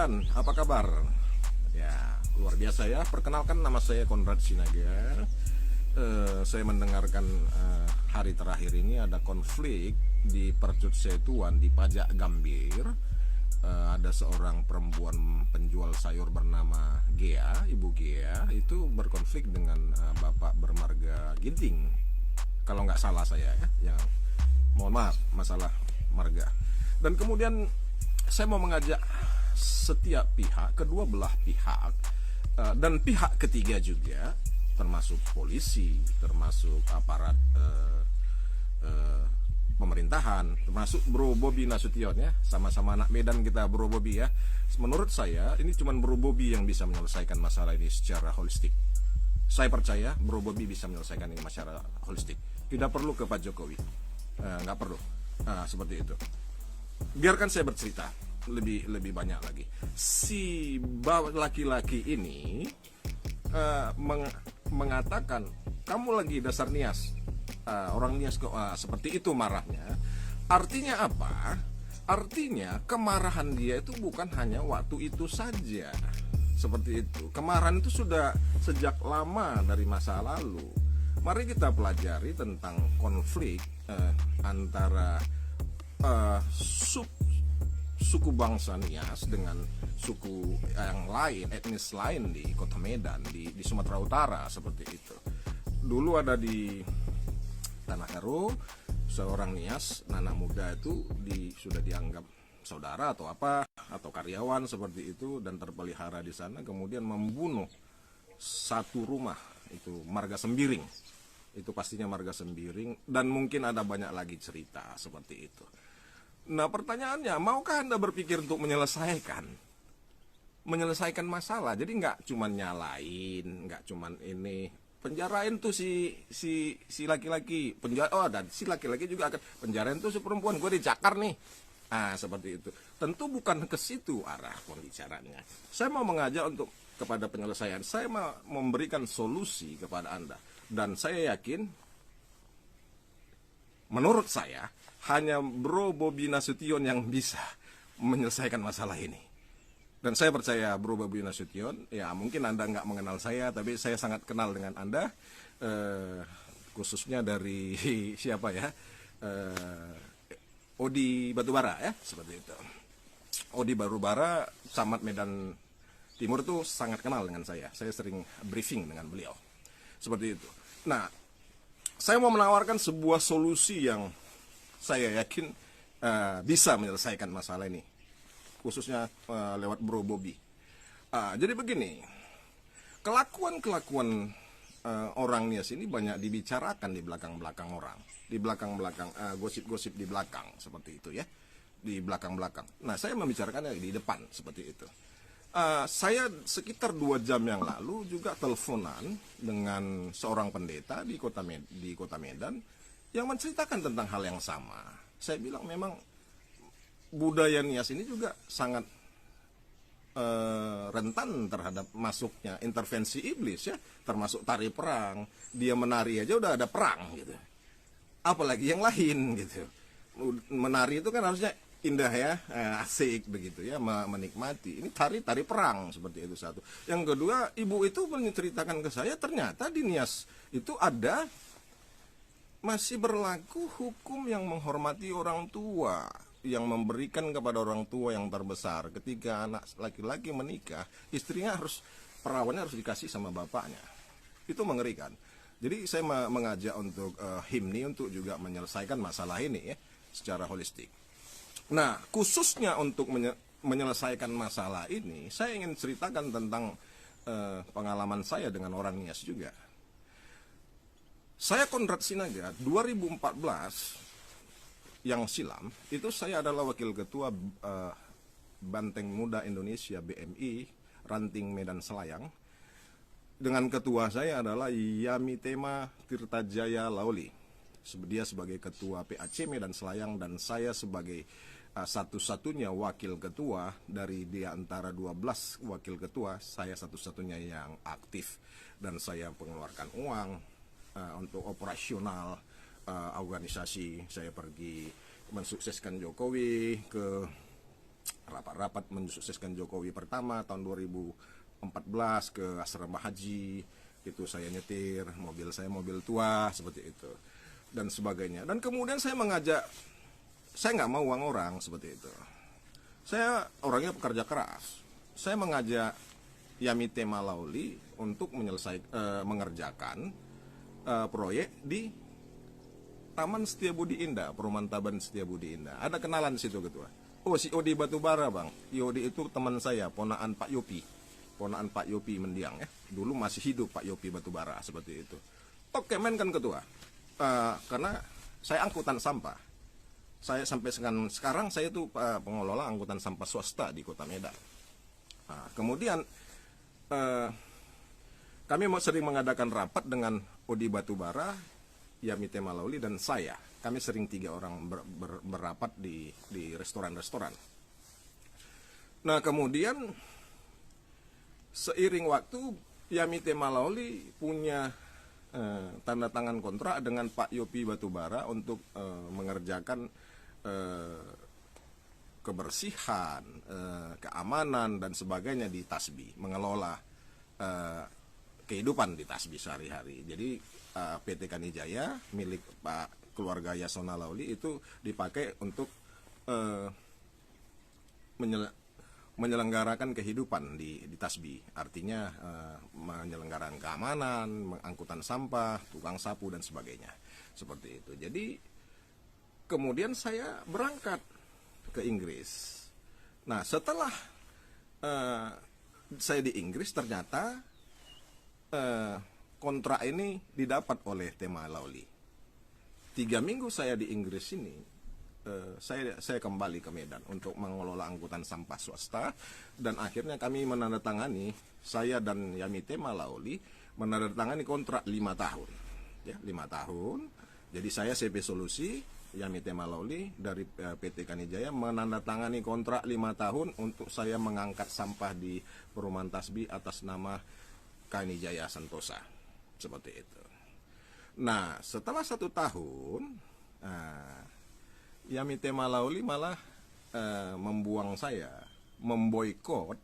Medan, apa kabar? Ya, luar biasa ya. Perkenalkan, nama saya Konrad Sinaga. Saya mendengarkan hari terakhir ini ada konflik di Percut Setuan di Pajak Gambir. Ada seorang perempuan penjual sayur bernama Gea, Ibu Gea, itu berkonflik dengan Bapak bermarga Ginting. Kalau nggak salah saya ya, mohon maaf masalah marga. Dan kemudian saya mau mengajak setiap pihak, kedua belah pihak, dan pihak ketiga juga, termasuk polisi, termasuk aparat pemerintahan, termasuk Bro Bobi Nasution ya, sama-sama anak Medan kita Bro Bobi ya. Menurut saya ini cuma Bro Bobi yang bisa menyelesaikan masalah ini secara holistik. Saya percaya Bro Bobi bisa menyelesaikan ini secara holistik. Tidak perlu ke Pak Jokowi, nggak perlu. Seperti itu. Biarkan saya bercerita lebih banyak lagi. Si laki-laki ini mengatakan, kamu lagi dasar nias. Orang nias kok seperti itu marahnya. Artinya apa? Artinya kemarahan dia itu bukan hanya waktu itu saja. Seperti itu. Kemarahan itu sudah sejak lama dari masa lalu. Mari kita pelajari tentang konflik antara suku bangsa Nias dengan suku yang lain, etnis lain di Kota Medan, di Sumatera Utara seperti itu. Dulu ada di Tanah Karo, seorang Nias, anak muda itu sudah dianggap saudara atau apa, atau karyawan seperti itu, dan terpelihara di sana, kemudian membunuh satu rumah, itu marga Sembiring. Itu pastinya marga Sembiring, dan mungkin ada banyak lagi cerita seperti itu. Nah, pertanyaannya, maukah Anda berpikir untuk menyelesaikan masalah? Jadi nggak cuman nyalain, nggak cuman ini penjarain tuh si laki-laki, dan si laki-laki juga akan penjarain tuh si perempuan, gue dicakar nih. Seperti itu. Tentu bukan ke situ arah pembicaranya. Saya mau mengajak kepada penyelesaian. Saya mau memberikan solusi kepada Anda, dan saya yakin, menurut saya, hanya Bro Bobi Nasution yang bisa menyelesaikan masalah ini. Dan saya percaya Bro Bobi Nasution, ya mungkin Anda nggak mengenal saya, tapi saya sangat kenal dengan Anda, khususnya dari siapa ya, Odi Batubara ya, seperti itu. Odi Batubara, camat Medan Timur tuh sangat kenal dengan saya sering briefing dengan beliau, seperti itu. Nah, saya mau menawarkan sebuah solusi yang saya yakin bisa menyelesaikan masalah ini, khususnya lewat Bro Bobi. Jadi begini, kelakuan orang Nias ini banyak dibicarakan di belakang-belakang orang, di belakang-belakang gosip-gosip di belakang, seperti itu ya, di belakang-belakang. Nah, saya membicarakannya di depan, seperti itu. Saya sekitar 2 jam yang lalu juga teleponan dengan seorang pendeta di Kota Medan yang menceritakan tentang hal yang sama. Saya bilang memang budaya Nias ini juga sangat rentan terhadap masuknya intervensi iblis ya, termasuk tari perang. Dia menari aja udah ada perang gitu, apalagi yang lain gitu. Menari itu kan harusnya indah ya, asik begitu ya, menikmati. Ini tari perang, seperti itu satu. Yang kedua, ibu itu menceritakan ke saya, ternyata di Nias itu masih berlaku hukum yang menghormati orang tua, yang memberikan kepada orang tua yang terbesar. Ketika anak laki-laki menikah, istrinya perawannya harus dikasih sama bapaknya. Itu mengerikan. Jadi saya mengajak untuk HIMNI untuk juga menyelesaikan masalah ini ya, secara holistik. Nah, khususnya untuk menyelesaikan masalah ini, saya ingin ceritakan tentang pengalaman saya dengan orang Nias juga. Saya Konrad Sinaga, 2014 yang silam, itu saya adalah wakil ketua Banteng Muda Indonesia BMI, Ranting Medan Selayang. Dengan ketua saya adalah Yamitema Tirtajaya Lauli. Dia sebagai ketua PAC Medan Selayang, dan saya sebagai satu-satunya wakil ketua dari antara 12 wakil ketua, saya satu-satunya yang aktif, dan saya mengeluarkan uang untuk operasional organisasi. Saya pergi mensukseskan Jokowi ke rapat-rapat mensukseskan Jokowi pertama tahun 2014 ke asrama haji, itu saya nyetir, mobil saya mobil tua seperti itu dan sebagainya. Dan kemudian saya mengajak, saya nggak mau uang orang seperti itu. Saya orangnya pekerja keras. Saya mengajak Yamite Malauli untuk mengerjakan proyek di Taman Setiabudi Indah, Perumahan Taman Setiabudi Indah. Ada kenalan di situ ketua. Oh, si Odi Batubara bang. Odi itu teman saya, ponaan Pak Yopi. Ponaan Pak Yopi Mendiang ya. Dulu masih hidup Pak Yopi Batubara seperti itu. Oke, men kan ketua. Karena saya angkutan sampah. Saya sampai sekarang saya itu pengelola angkutan sampah swasta di Kota Medan. Kemudian kami sering mengadakan rapat dengan Odi Batubara, Yamite Malauli dan saya. Kami sering 3 orang berapat di restoran-restoran. Nah kemudian seiring waktu Yamite Malauli punya tanda tangan kontrak dengan Pak Yopi Batubara untuk mengerjakan kebersihan, keamanan dan sebagainya di Tasbi, mengelola kehidupan di Tasbi sehari-hari. Jadi PT Kanijaya milik Pak keluarga Yasona Lauli itu dipakai untuk menyelenggarakan kehidupan di Tasbi. Artinya menyelenggarakan keamanan, angkutan sampah, tukang sapu dan sebagainya. Seperti itu. Jadi kemudian saya berangkat ke Inggris. Nah setelah saya di Inggris ternyata kontrak ini didapat oleh Tema Lauli. 3 minggu saya di Inggris ini, saya kembali ke Medan untuk mengelola angkutan sampah swasta dan akhirnya kami menandatangani, saya dan Yamite Malauli menandatangani kontrak 5 tahun, ya 5 tahun. Jadi saya CP Solusi, Yamite Malauli dari PT Kanijaya menandatangani kontrak 5 tahun untuk saya mengangkat sampah di Perumahan Tasbi atas nama Kanijaya Santosa, seperti itu. Nah setelah 1 tahun Yamite Malauli malah membuang saya, memboikot,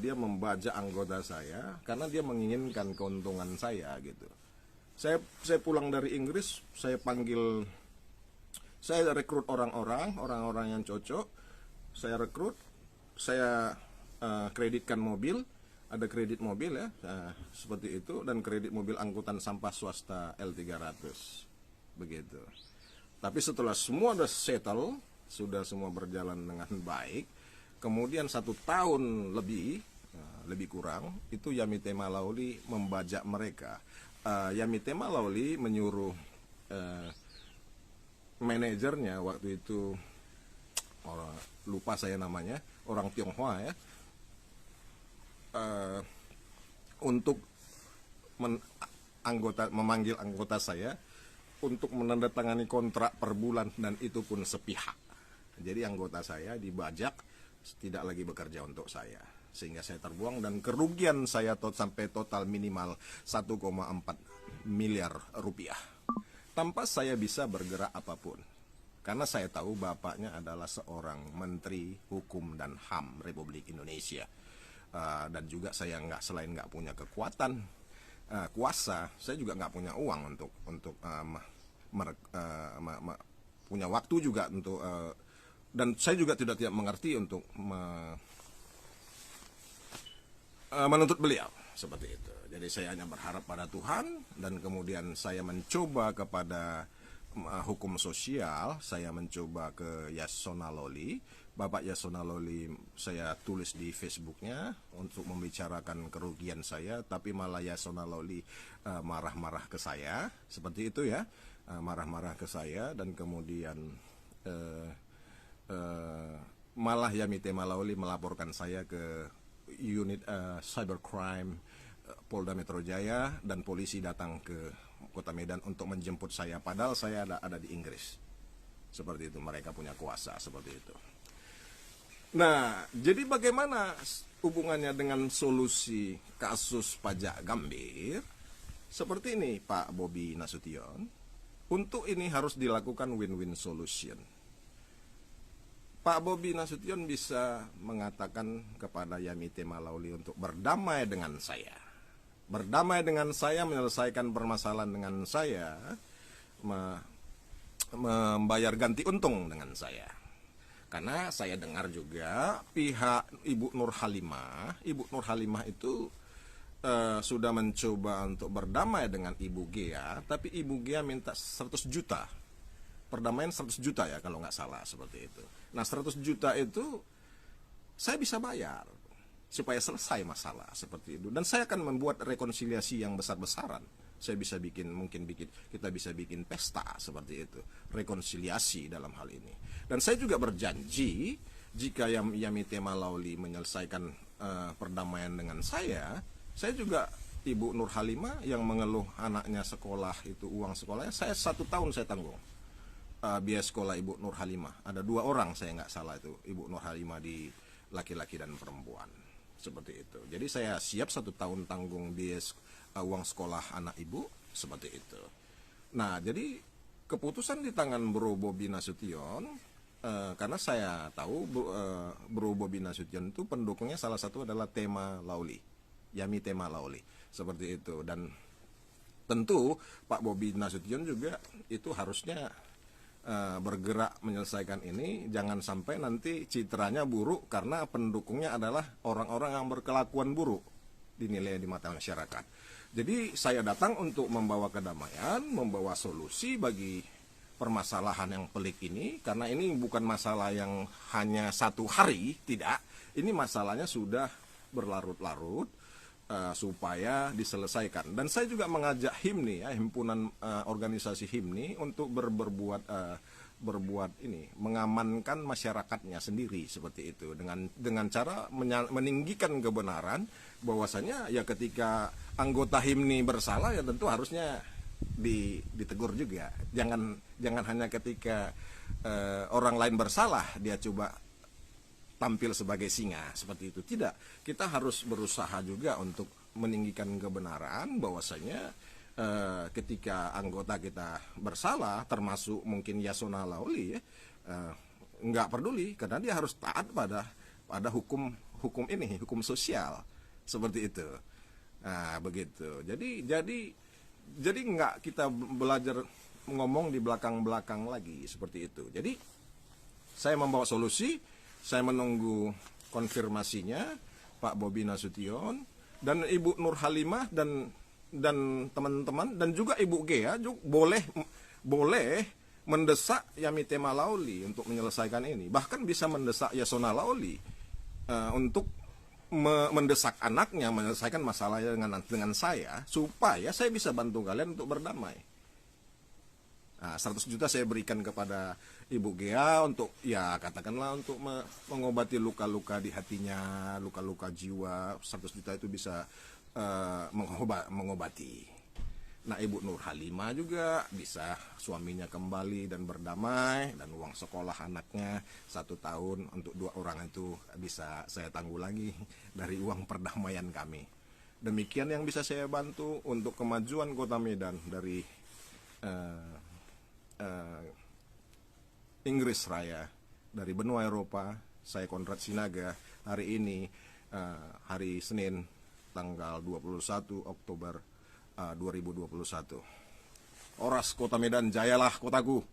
dia membajak anggota saya karena dia menginginkan keuntungan saya gitu. Saya pulang dari Inggris, saya rekrut orang-orang yang cocok, saya rekrut, saya kreditkan mobil. Ada kredit mobil ya, seperti itu, dan kredit mobil angkutan sampah swasta L300, begitu. Tapi setelah semua sudah settle, sudah semua berjalan dengan baik, kemudian 1 tahun lebih kurang, itu Yamite Malauli membajak mereka. Yamite Malauli menyuruh manajernya waktu itu, lupa saya namanya, orang Tionghoa ya, untuk memanggil anggota saya untuk menandatangani kontrak per bulan dan itu pun sepihak. Jadi anggota saya dibajak, tidak lagi bekerja untuk saya, sehingga saya terbuang dan kerugian saya sampai total minimal 1,4 miliar rupiah tanpa saya bisa bergerak apapun. Karena saya tahu bapaknya adalah seorang Menteri Hukum dan HAM Republik Indonesia. Dan juga saya selain nggak punya kekuatan kuasa, saya juga nggak punya uang untuk punya waktu juga untuk dan saya juga tidak mengerti untuk menuntut beliau seperti itu. Jadi saya hanya berharap pada Tuhan dan kemudian saya mencoba kepada hukum sosial, saya mencoba ke Yasona Loli. Bapak Yasona Loli saya tulis di Facebooknya untuk membicarakan kerugian saya, tapi malah Yasona Loli marah-marah ke saya, seperti itu ya, marah-marah ke saya dan kemudian malah Yamite Malauli melaporkan saya ke unit cybercrime Polda Metro Jaya dan polisi datang ke Kota Medan untuk menjemput saya, padahal saya ada di Inggris. Seperti itu, mereka punya kuasa seperti itu. Nah, jadi bagaimana hubungannya dengan solusi kasus pajak Gambir? Seperti ini Pak Bobi Nasution. Untuk ini harus dilakukan win-win solution. Pak Bobi Nasution bisa mengatakan kepada Yamite Malauli untuk berdamai dengan saya. Berdamai dengan saya, menyelesaikan permasalahan dengan saya, membayar ganti untung dengan saya. Karena saya dengar juga pihak Ibu Nur Halimah itu sudah mencoba untuk berdamai dengan Ibu Gea, tapi Ibu Gea minta 100 juta. Perdamaian 100 juta ya kalau nggak salah, seperti itu. Nah 100 juta itu saya bisa bayar supaya selesai masalah seperti itu. Dan saya akan membuat rekonsiliasi yang besar-besaran. Saya bisa kita bisa bikin pesta seperti itu, rekonsiliasi dalam hal ini. Dan saya juga berjanji jika Yamite Malauli menyelesaikan perdamaian dengan saya juga Ibu Nur Halimah yang mengeluh anaknya sekolah itu uang sekolahnya, saya 1 tahun saya tanggung biaya sekolah Ibu Nur Halimah. Ada 2 orang saya nggak salah itu Ibu Nur Halimah, di laki-laki dan perempuan seperti itu. Jadi saya siap 1 tahun tanggung biaya uang sekolah anak ibu seperti itu. Nah jadi keputusan di tangan Bro Bobi Nasution, karena saya tahu Bro Bobi Nasution itu pendukungnya salah satu adalah Tema Lauli, Yamite Malauli seperti itu. Dan tentu Pak Bobi Nasution juga itu harusnya bergerak menyelesaikan ini, jangan sampai nanti citranya buruk karena pendukungnya adalah orang-orang yang berkelakuan buruk dinilai di mata masyarakat. Jadi saya datang untuk membawa kedamaian, membawa solusi bagi permasalahan yang pelik ini, karena ini bukan masalah yang hanya 1 hari, tidak. Ini masalahnya sudah berlarut-larut, supaya diselesaikan. Dan saya juga mengajak HIMNI, himpunan organisasi HIMNI, untuk berbuat mengamankan masyarakatnya sendiri seperti itu, dengan cara meninggikan kebenaran bahwasanya ya ketika anggota HIMNI bersalah ya tentu harusnya ditegur juga. Jangan hanya ketika orang lain bersalah dia coba tampil sebagai singa seperti itu. Tidak, kita harus berusaha juga untuk meninggikan kebenaran bahwasanya ketika anggota kita bersalah, termasuk mungkin Yasona Lauli ya, nggak peduli karena dia harus taat pada hukum ini, hukum sosial seperti itu. Nah begitu. Jadi nggak kita belajar ngomong di belakang-belakang lagi seperti itu. Jadi saya membawa solusi. Saya menunggu konfirmasinya Pak Bobi Nasution dan Ibu Nur Halimah dan teman-teman dan juga Ibu Gea juga boleh mendesak Yamite Malauli untuk menyelesaikan ini. Bahkan bisa mendesak Yasona Lauli untuk mendesak anaknya menyelesaikan masalahnya dengan saya, supaya saya bisa bantu kalian untuk berdamai. Nah, 100 juta saya berikan kepada Ibu Gea untuk ya katakanlah untuk mengobati luka-luka di hatinya, luka-luka jiwa. 100 juta itu bisa mengobati. Nah Ibu Nur Halimah juga bisa suaminya kembali dan berdamai, dan uang sekolah anaknya 1 tahun untuk 2 orang itu bisa saya tanggulangi dari uang perdamaian kami. Demikian yang bisa saya bantu untuk kemajuan Kota Medan dari Inggris Raya, dari benua Eropa. Saya Konrad Sinaga hari ini, hari Senin tanggal 21 Oktober 2021. Oras Kota Medan, jayalah kotaku.